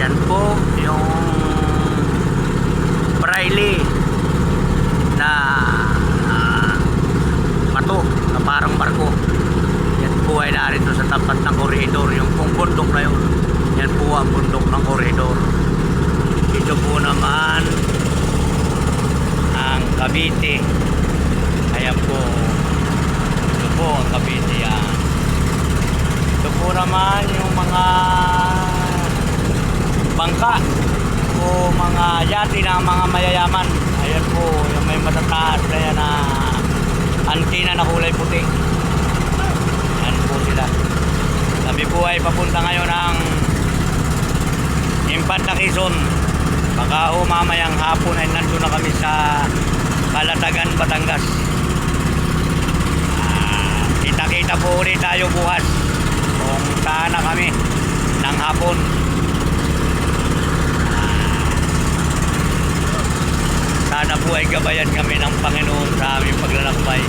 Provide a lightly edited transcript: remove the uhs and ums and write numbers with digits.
Yan po yung Braille na bato na parang barko. Yan po ay narito sa tapat ng koridor. Yung pong bundok na yun, yan po ang bundok ng koridor. Ito po naman ang Cavite. Ayan po, ito po ang Cavite yan. Ito po naman yung mga bangka o mga yate ng mga mayayaman. Ayan po, yung may matataas na yan na antina na kulay puti. Ayan po sila. Kami po ay papunta ngayon ng Infanta Quezon. Baka mamayang hapon ay nandun na kami sa Calatagan, Batangas. Kita-kita po ulit tayo bukas kung saan na kami ng hapon. Sana po ay gabayan kami ng Panginoon sa aming paglalakbay.